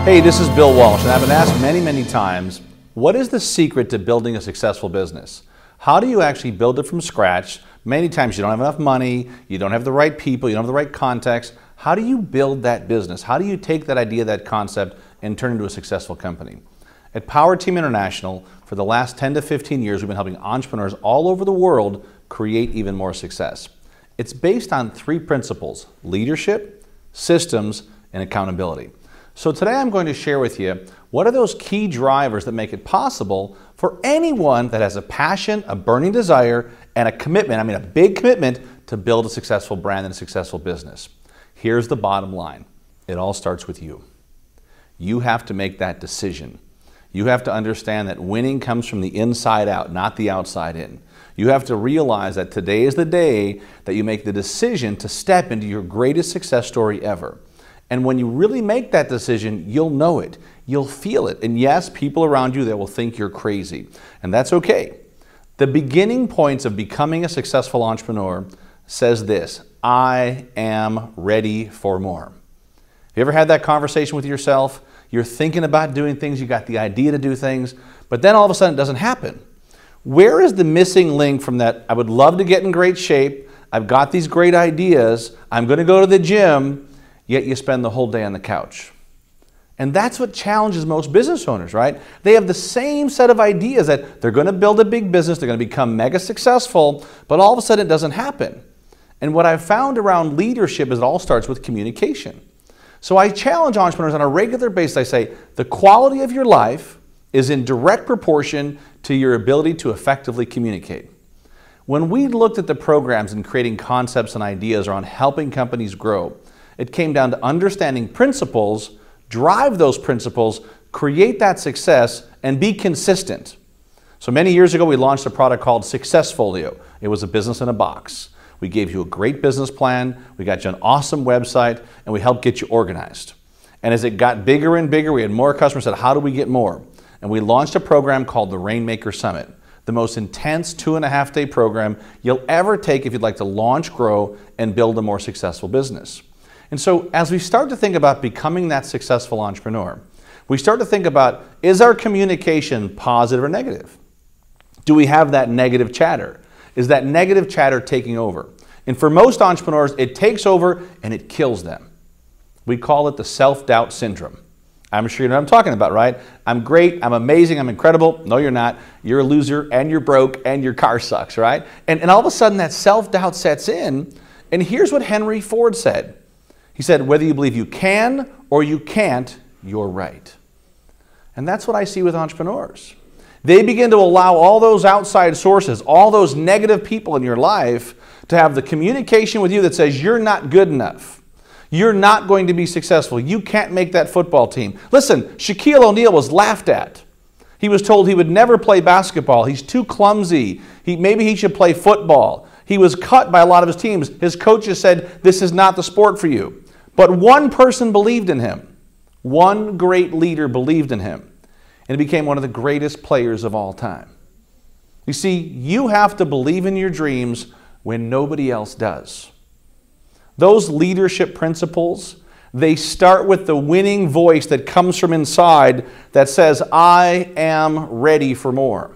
Hey, this is Bill Walsh, and I've been asked many times, what is the secret to building a successful business? How do you actually build it from scratch? Many times you don't have enough money, you don't have the right people, you don't have the right context. How do you build that business? How do you take that idea, that concept, and turn it into a successful company? At PowerTeam International, for the last 10 to 15 years, we've been helping entrepreneurs all over the world create even more success. It's based on three principles: leadership, systems, and accountability. So today I'm going to share with you what are those key drivers that make it possible for anyone that has a passion, a burning desire, and a commitment, a big commitment, to build a successful brand and a successful business. Here's the bottom line. It all starts with you. You have to make that decision. You have to understand that winning comes from the inside out, not the outside in. You have to realize that today is the day that you make the decision to step into your greatest success story ever. And when you really make that decision, you'll know it. You'll feel it. And yes, people around you, they will think you're crazy. And that's okay. The beginning points of becoming a successful entrepreneur says this: I am ready for more. Have you ever had that conversation with yourself? You're thinking about doing things, you got the idea to do things, but then all of a sudden it doesn't happen. Where is the missing link from that? I would love to get in great shape, I've got these great ideas, I'm going to go to the gym, yet you spend the whole day on the couch. And that's what challenges most business owners, right? They have the same set of ideas that they're going to build a big business, they're going to become mega successful, but all of a sudden it doesn't happen. And what I've found around leadership is it all starts with communication. So I challenge entrepreneurs on a regular basis. I say the quality of your life is in direct proportion to your ability to effectively communicate. When we looked at the programs and creating concepts and ideas around helping companies grow, it came down to understanding principles, drive those principles, create that success, and be consistent. So many years ago, we launched a product called Successfolio. It was a business in a box. We gave you a great business plan, we got you an awesome website, and we helped get you organized. And as it got bigger and bigger, we had more customers said, how do we get more? And we launched a program called the Rainmaker Summit, the most intense 2.5-day program you'll ever take if you'd like to launch, grow, and build a more successful business. And so as we start to think about becoming that successful entrepreneur, we start to think about, is our communication positive or negative? Do we have that negative chatter? Is that negative chatter taking over? And for most entrepreneurs, it takes over and it kills them. We call it the self-doubt syndrome. I'm sure you know what I'm talking about, right? I'm great, I'm amazing, I'm incredible. No, you're not. You're a loser, and you're broke, and your car sucks, right? And all of a sudden that self-doubt sets in, and here's what Henry Ford said. He said, whether you believe you can or you can't, you're right. And that's what I see with entrepreneurs. They begin to allow all those outside sources, all those negative people in your life, to have the communication with you that says you're not good enough. You're not going to be successful. You can't make that football team. Listen, Shaquille O'Neal was laughed at. He was told he would never play basketball. He's too clumsy. Maybe he should play football. He was cut by a lot of his teams. His coaches said, this is not the sport for you. But one person believed in him. One great leader believed in him. And he became one of the greatest players of all time. You see, you have to believe in your dreams when nobody else does. Those leadership principles, they start with the winning voice that comes from inside that says, I am ready for more.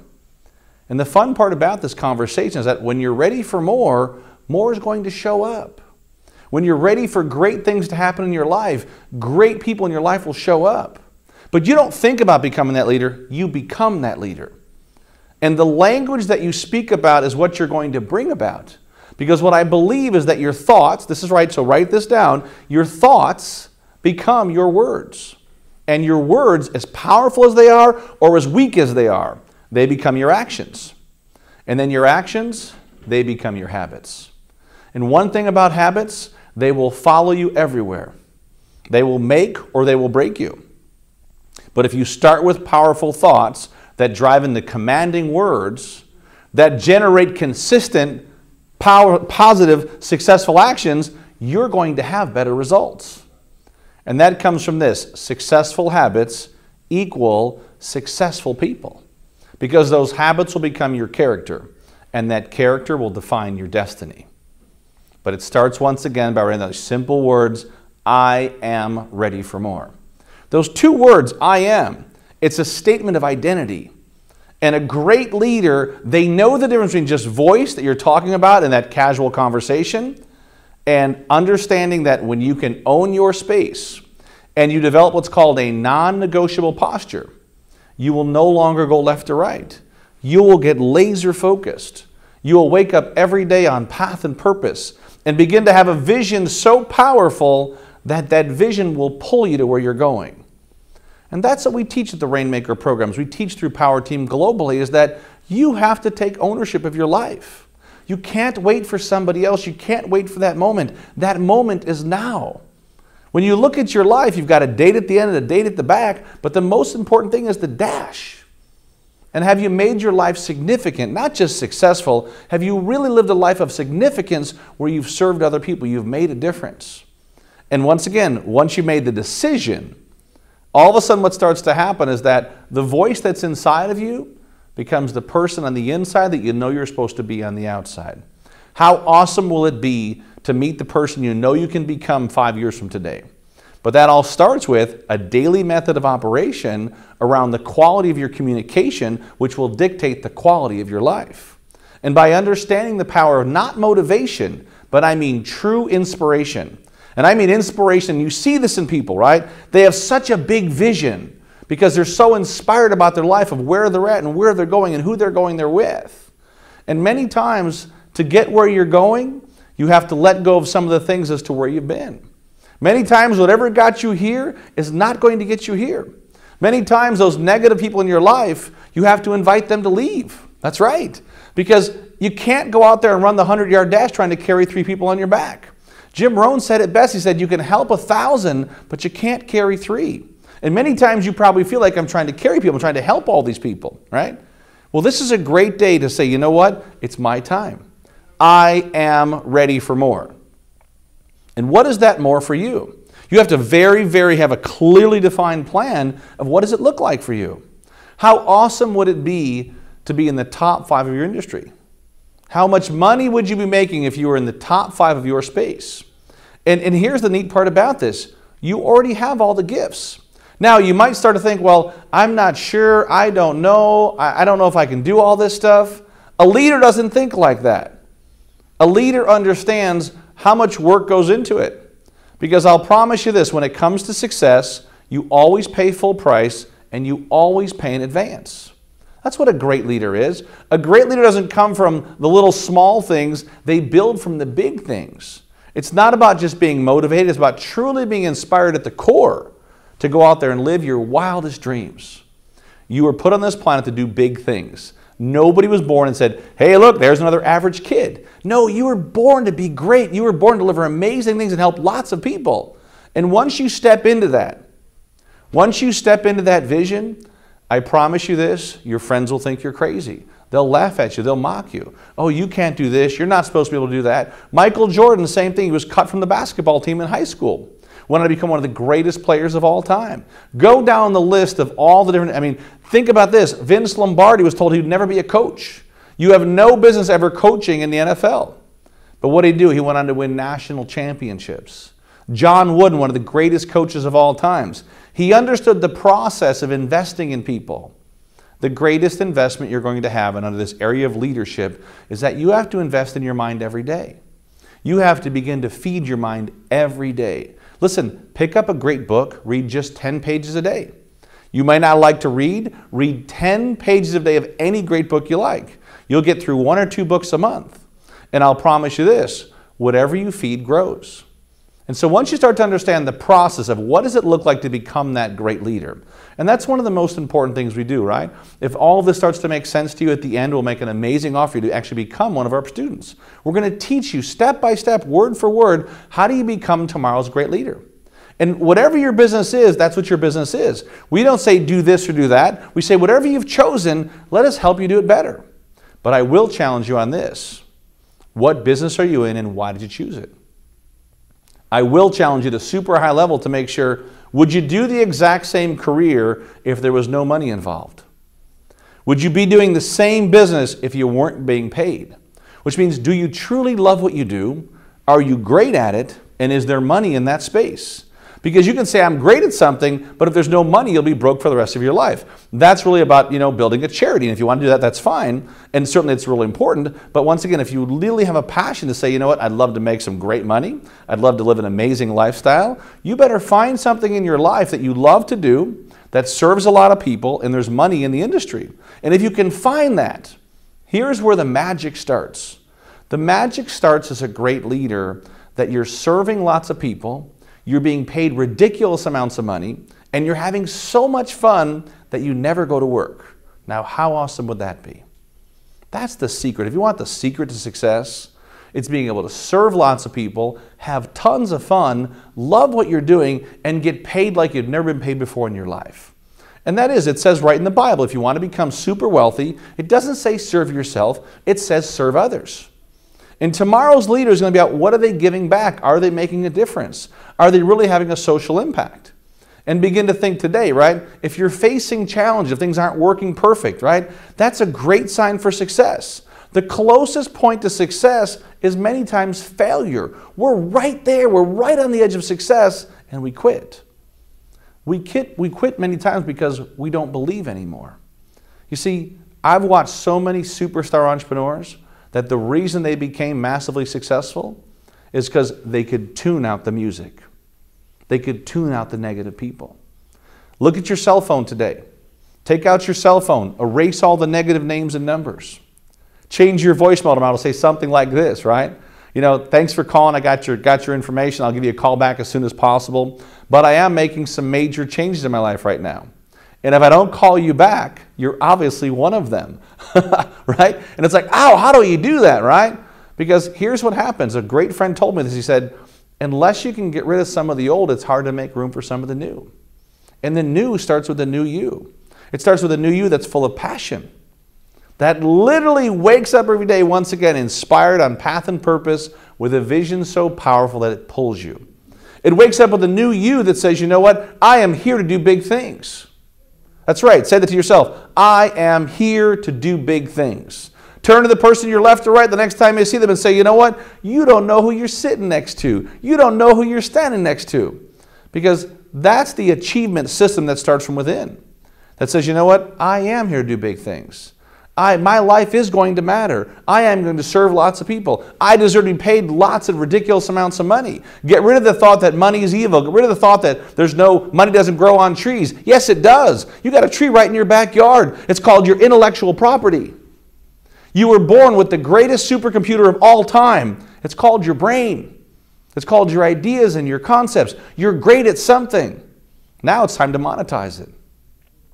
And the fun part about this conversation is that when you're ready for more, more is going to show up. When you're ready for great things to happen in your life, great people in your life will show up. But you don't think about becoming that leader, you become that leader. And the language that you speak about is what you're going to bring about. Because what I believe is that your thoughts, this is right, so write this down, your thoughts become your words. And your words, as powerful as they are or as weak as they are, they become your actions. And then your actions, they become your habits. And one thing about habits, they will follow you everywhere. They will make or they will break you. But if you start with powerful thoughts that drive into commanding words that generate consistent, positive, successful actions, you're going to have better results. And that comes from this: successful habits equal successful people. Because those habits will become your character, and that character will define your destiny. But it starts once again by writing those simple words, I am ready for more. Those two words, I am, it's a statement of identity. And a great leader, they know the difference between just voice that you're talking about in that casual conversation and understanding that when you can own your space and you develop what's called a non-negotiable posture, you will no longer go left or right. You will get laser focused. You will wake up every day on path and purpose and begin to have a vision so powerful that that vision will pull you to where you're going. And that's what we teach at the Rainmaker programs. We teach through PowerTeam globally is that you have to take ownership of your life. You can't wait for somebody else. You can't wait for that moment. That moment is now. When you look at your life, you've got a date at the end and a date at the back, but the most important thing is the dash. And have you made your life significant, not just successful? Have you really lived a life of significance where you've served other people? You've made a difference. And once again, once you made the decision, all of a sudden what starts to happen is that the voice that's inside of you becomes the person on the inside that you know you're supposed to be on the outside. How awesome will it be to meet the person you know you can become 5 years from today? But that all starts with a daily method of operation around the quality of your communication, which will dictate the quality of your life. And by understanding the power of not motivation, but I mean true inspiration. And I mean inspiration, you see this in people, right? They have such a big vision because they're so inspired about their life of where they're at and where they're going and who they're going there with. And many times, to get where you're going, you have to let go of some of the things as to where you've been. Many times, whatever got you here is not going to get you here. Many times, those negative people in your life, you have to invite them to leave. That's right. Because you can't go out there and run the 100-yard dash trying to carry 3 people on your back. Jim Rohn said it best. He said, you can help 1,000, but you can't carry 3. And many times you probably feel like I'm trying to carry people, I'm trying to help all these people, right? Well, this is a great day to say, you know what? It's my time. I am ready for more. And what is that more for you? You have to have a clearly defined plan of what does it look like for you. How awesome would it be to be in the top 5 of your industry? How much money would you be making if you were in the top 5 of your space? And here's the neat part about this. You already have all the gifts. Now, you might start to think, well, I'm not sure. I don't know. I don't know if I can do all this stuff. A leader doesn't think like that. A leader understands how much work goes into it. Because I'll promise you this, when it comes to success, you always pay full price and you always pay in advance. That's what a great leader is. A great leader doesn't come from the little small things. They build from the big things. It's not about just being motivated. It's about truly being inspired at the core to go out there and live your wildest dreams. You were put on this planet to do big things. Nobody was born and said, hey, look, there's another average kid. No, you were born to be great. You were born to deliver amazing things and help lots of people. And once you step into that vision, I promise you this, your friends will think you're crazy. They'll laugh at you. They'll mock you. Oh, you can't do this. You're not supposed to be able to do that. Michael Jordan, same thing. He was cut from the basketball team in high school. Went on to become one of the greatest players of all time. Go down the list of all the different, think about this. Vince Lombardi was told he would never be a coach. You have no business ever coaching in the NFL. But what did he do? He went on to win national championships. John Wooden, one of the greatest coaches of all times. He understood the process of investing in people. The greatest investment you're going to have under this area of leadership is that you have to invest in your mind every day. You have to begin to feed your mind every day. Listen, pick up a great book, read just 10 pages a day. You might not like to read 10 pages a day of any great book you like. You'll get through 1 or 2 books a month. And I'll promise you this, whatever you feed grows. And so once you start to understand the process of what does it look like to become that great leader, and that's one of the most important things we do, right? If all of this starts to make sense to you at the end, we'll make an amazing offer to actually become one of our students. We're going to teach you step by step, word for word, how do you become tomorrow's great leader? And whatever your business is, that's what your business is. We don't say do this or do that. We say whatever you've chosen, let us help you do it better. But I will challenge you on this. What business are you in and why did you choose it? I will challenge you to super high level to make sure, would you do the exact same career if there was no money involved? Would you be doing the same business if you weren't being paid? Which means, do you truly love what you do? Are you great at it? And is there money in that space? Because you can say, I'm great at something, but if there's no money, you'll be broke for the rest of your life. That's really about, building a charity. And if you want to do that, that's fine. And certainly it's really important. But once again, if you really have a passion to say, you know what, I'd love to make some great money. I'd love to live an amazing lifestyle. You better find something in your life that you love to do that serves a lot of people and there's money in the industry. And if you can find that, here's where the magic starts. The magic starts as a great leader that you're serving lots of people, you're being paid ridiculous amounts of money, and you're having so much fun that you never go to work. Now, how awesome would that be? That's the secret. If you want the secret to success, it's being able to serve lots of people, have tons of fun, love what you're doing, and get paid like you've never been paid before in your life. And that is, it says right in the Bible, if you want to become super wealthy, it doesn't say serve yourself, it says serve others. And tomorrow's leader is going to be out, what are they giving back? Are they making a difference? Are they really having a social impact? And begin to think today, right? If you're facing challenge, if things aren't working perfect, right? That's a great sign for success. The closest point to success is many times failure. We're right there. We're right on the edge of success, and we quit. We quit many times because we don't believe anymore. You see, I've watched so many superstar entrepreneurs that the reason they became massively successful is because they could tune out the music. They could tune out the negative people. Look at your cell phone today. Take out your cell phone. Erase all the negative names and numbers. Change your voicemail tomorrow to say something like this, right? Thanks for calling. I got your information. I'll give you a call back as soon as possible. But I am making some major changes in my life right now. And if I don't call you back, you're obviously one of them, right? And it's like, ow, how do you do that, right? Because here's what happens. A great friend told me this. He said, unless you can get rid of some of the old, it's hard to make room for some of the new. And the new starts with the new you. It starts with a new you that's full of passion, that literally wakes up every day, once again, inspired on path and purpose with a vision so powerful that it pulls you. It wakes up with a new you that says, you know what? I am here to do big things. That's right. Say that to yourself. I am here to do big things. Turn to the person to your left or right the next time you see them and say, you know what? You don't know who you're sitting next to. You don't know who you're standing next to. Because that's the achievement system that starts from within. That says, you know what? I am here to do big things. My life is going to matter. I am going to serve lots of people. I deserve to be paid lots of ridiculous amounts of money. Get rid of the thought that money is evil. Get rid of the thought that money doesn't grow on trees. Yes, it does. You got a tree right in your backyard. It's called your intellectual property. You were born with the greatest supercomputer of all time. It's called your brain. It's called your ideas and your concepts. You're great at something. Now it's time to monetize it.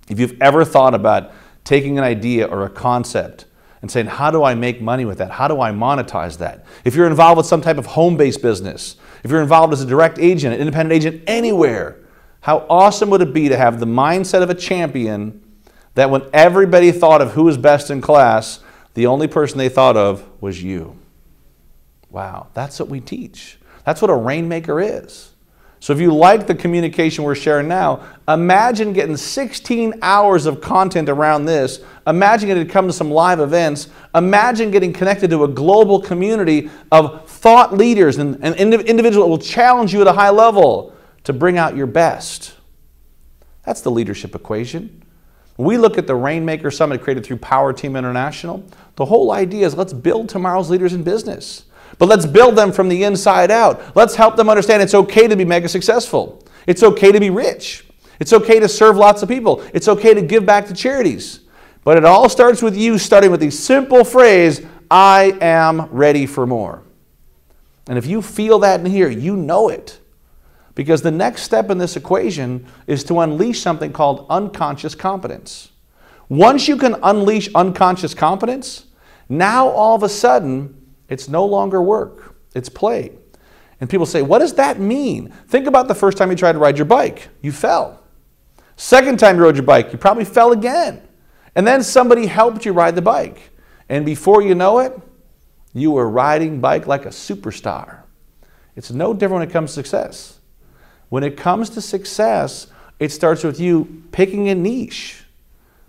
If you've ever thought about taking an idea or a concept and saying, how do I make money with that? How do I monetize that? If you're involved with some type of home-based business, if you're involved as a direct agent, an independent agent, anywhere, how awesome would it be to have the mindset of a champion that when everybody thought of who was best in class, the only person they thought of was you. Wow, that's what we teach. That's what a rainmaker is. So if you like the communication we're sharing now, imagine getting 16 hours of content around this. Imagine getting to come to some live events. Imagine getting connected to a global community of thought leaders and individuals that will challenge you at a high level to bring out your best. That's the leadership equation. When we look at the Rainmaker Summit created through PowerTeam International, the whole idea is let's build tomorrow's leaders in business. But let's build them from the inside out. Let's help them understand it's okay to be mega successful. It's okay to be rich. It's okay to serve lots of people. It's okay to give back to charities. But it all starts with you starting with the simple phrase, I am ready for more. And if you feel that in here, you know it. Because the next step in this equation is to unleash something called unconscious competence. Once you can unleash unconscious competence, now all of a sudden, it's no longer work, it's play. And people say, what does that mean? Think about the first time you tried to ride your bike. You fell. Second time you rode your bike, you probably fell again. And then somebody helped you ride the bike. And before you know it, you were riding bike like a superstar. It's no different when it comes to success. When it comes to success, it starts with you picking a niche,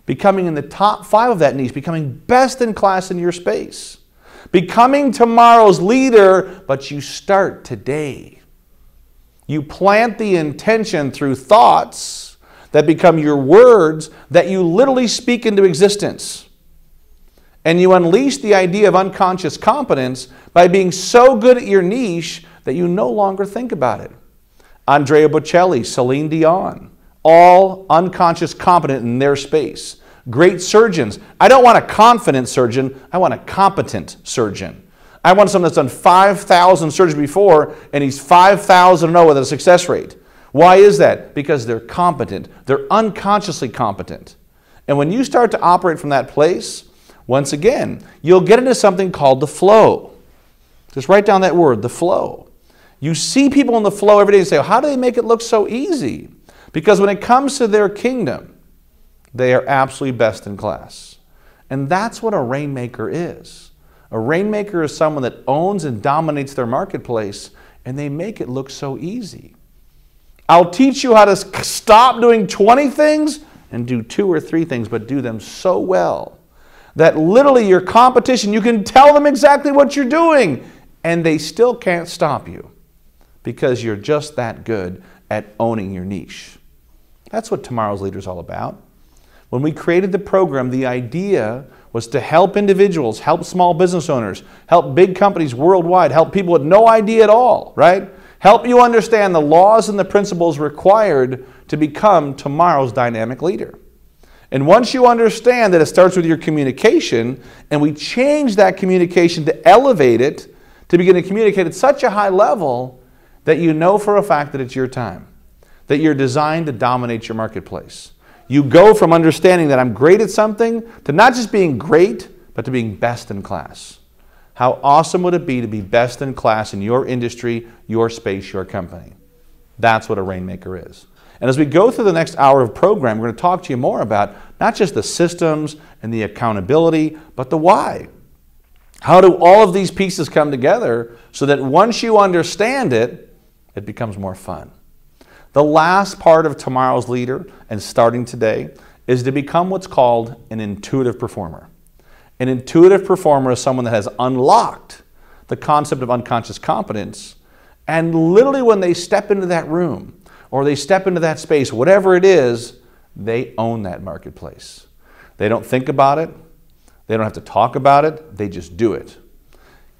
becoming in the top 5 of that niche, becoming best in class in your space. Becoming tomorrow's leader, but you start today. You plant the intention through thoughts that become your words that you literally speak into existence. And you unleash the idea of unconscious competence by being so good at your niche that you no longer think about it. Andrea Bocelli, Celine Dion, all unconscious competent in their space. Great surgeons. I don't want a confident surgeon, I want a competent surgeon. I want someone that's done 5,000 surgeries before and he's 5,000 with a success rate. Why is that? Because they're competent. They're unconsciously competent. And when you start to operate from that place, once again, you'll get into something called the flow. Just write down that word, the flow. You see people in the flow every day and say, how do they make it look so easy? Because when it comes to their kingdom, they are absolutely best in class. And that's what a rainmaker is. A rainmaker is someone that owns and dominates their marketplace, and they make it look so easy. I'll teach you how to stop doing 20 things and do 2 or 3 things, but do them so well that literally your competition, you can tell them exactly what you're doing, and they still can't stop you because you're just that good at owning your niche. That's what Tomorrow's Leader is all about. When we created the program, the idea was to help individuals, help small business owners, help big companies worldwide, help people with no idea at all, right? Help you understand the laws and the principles required to become tomorrow's dynamic leader. And once you understand that it starts with your communication, and we change that communication to elevate it, to begin to communicate at such a high level that you know for a fact that it's your time, that you're designed to dominate your marketplace. You go from understanding that I'm great at something to not just being great, but to being best in class. How awesome would it be to be best in class in your industry, your space, your company? That's what a rainmaker is. And as we go through the next hour of program, we're going to talk to you more about not just the systems and the accountability, but the why. How do all of these pieces come together so that once you understand it, it becomes more fun? The last part of Tomorrow's Leader, and starting today, is to become what's called an intuitive performer. An intuitive performer is someone that has unlocked the concept of unconscious competence, and literally when they step into that room or they step into that space, whatever it is, they own that marketplace. They don't think about it. They don't have to talk about it. They just do it.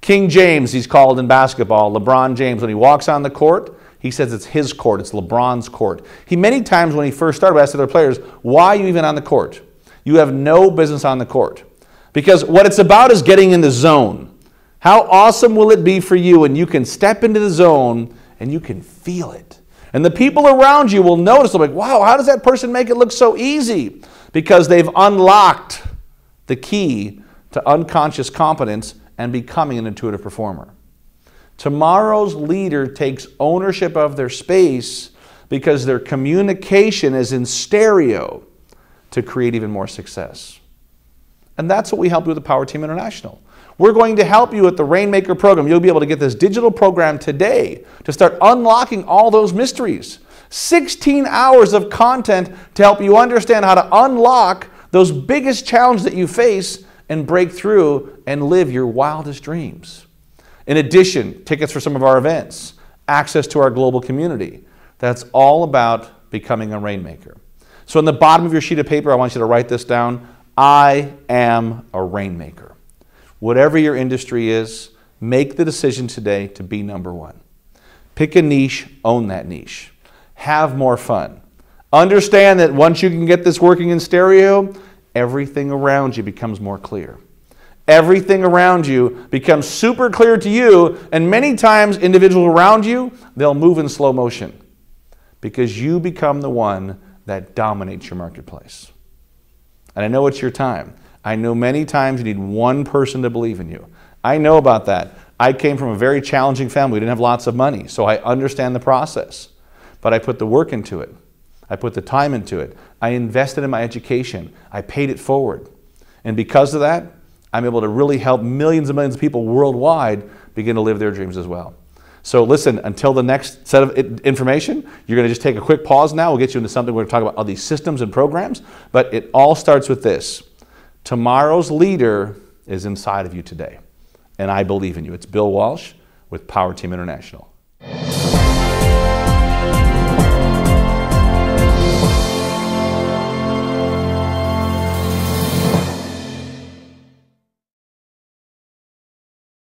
King James, he's called in basketball, LeBron James, when he walks on the court, he says it's his court, it's LeBron's court. He many times when he first started asked other players, why are you even on the court? You have no business on the court. Because what it's about is getting in the zone. How awesome will it be for you when you can step into the zone and you can feel it? And the people around you will notice, they'll be like, wow, how does that person make it look so easy? Because they've unlocked the key to unconscious competence and becoming an intuitive performer. Tomorrow's leader takes ownership of their space because their communication is in stereo to create even more success. And that's what we help you with the PowerTeam International. We're going to help you with the Rainmaker program. You'll be able to get this digital program today to start unlocking all those mysteries. 16 hours of content to help you understand how to unlock those biggest challenges that you face and break through and live your wildest dreams. In addition, tickets for some of our events, access to our global community. That's all about becoming a rainmaker. So in the bottom of your sheet of paper, I want you to write this down. I am a rainmaker. Whatever your industry is, make the decision today to be number one. Pick a niche, own that niche. Have more fun. Understand that once you can get this working in stereo, everything around you becomes more clear. Everything around you becomes super clear to you, and many times individuals around you, they'll move in slow motion because you become the one that dominates your marketplace. And I know it's your time. I know many times you need one person to believe in you. I know about that. I came from a very challenging family. We didn't have lots of money, so I understand the process. But I put the work into it. I put the time into it. I invested in my education. I paid it forward. And because of that, I'm able to really help millions and millions of people worldwide begin to live their dreams as well. So listen, until the next set of information, you're going to just take a quick pause now. We'll get you into something. We're going to talk about all these systems and programs, but it all starts with this. Tomorrow's leader is inside of you today, and I believe in you. It's Bill Walsh with PowerTeam International.